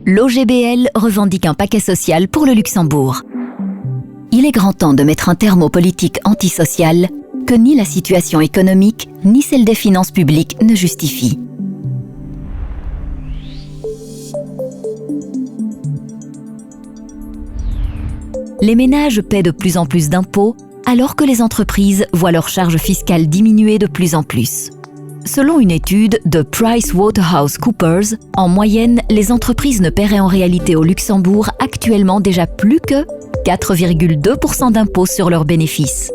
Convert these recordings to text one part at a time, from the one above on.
L'OGBL revendique un paquet social pour le Luxembourg. Il est grand temps de mettre un terme aux politiques antisociales que ni la situation économique ni celle des finances publiques ne justifient. Les ménages paient de plus en plus d'impôts alors que les entreprises voient leurs charges fiscales diminuer de plus en plus. Selon une étude de PricewaterhouseCoopers, en moyenne, les entreprises ne paieraient en réalité au Luxembourg actuellement déjà plus que 4,2% d'impôts sur leurs bénéfices.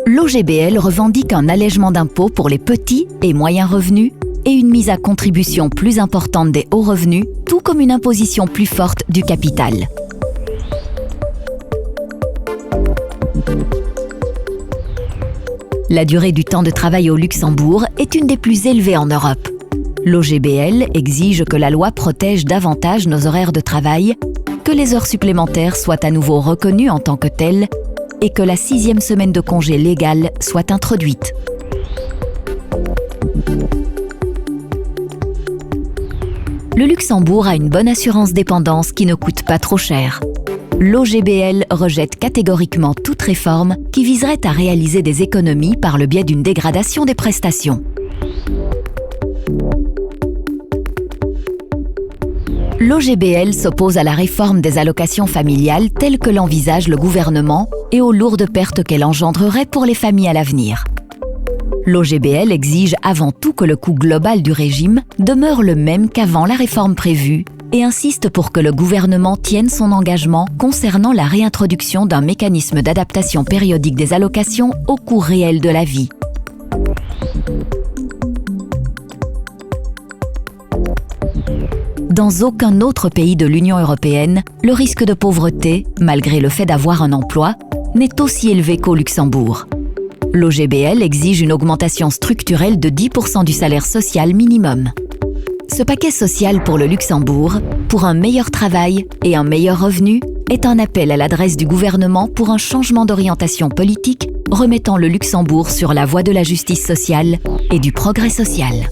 L'OGBL revendique un allègement d'impôts pour les petits et moyens revenus et une mise à contribution plus importante des hauts revenus, tout comme une imposition plus forte du capital. La durée du temps de travail au Luxembourg est une des plus élevées en Europe. L'OGBL exige que la loi protège davantage nos horaires de travail, que les heures supplémentaires soient à nouveau reconnues en tant que telles et que la 6e semaine de congé légale soit introduite. Le Luxembourg a une bonne assurance dépendance qui ne coûte pas trop cher. L'OGBL rejette catégoriquement toute réforme qui viserait à réaliser des économies par le biais d'une dégradation des prestations. L'OGBL s'oppose à la réforme des allocations familiales telle que l'envisage le gouvernement et aux lourdes pertes qu'elle engendrerait pour les familles à l'avenir. L'OGBL exige avant tout que le coût global du régime demeure le même qu'avant la réforme prévue et insiste pour que le gouvernement tienne son engagement concernant la réintroduction d'un mécanisme d'adaptation périodique des allocations au coût réel de la vie. Dans aucun autre pays de l'Union européenne, le risque de pauvreté, malgré le fait d'avoir un emploi, n'est aussi élevé qu'au Luxembourg. L'OGBL exige une augmentation structurelle de 10% du salaire social minimum. Ce paquet social pour le Luxembourg, pour un meilleur travail et un meilleur revenu, est un appel à l'adresse du gouvernement pour un changement d'orientation politique remettant le Luxembourg sur la voie de la justice sociale et du progrès social.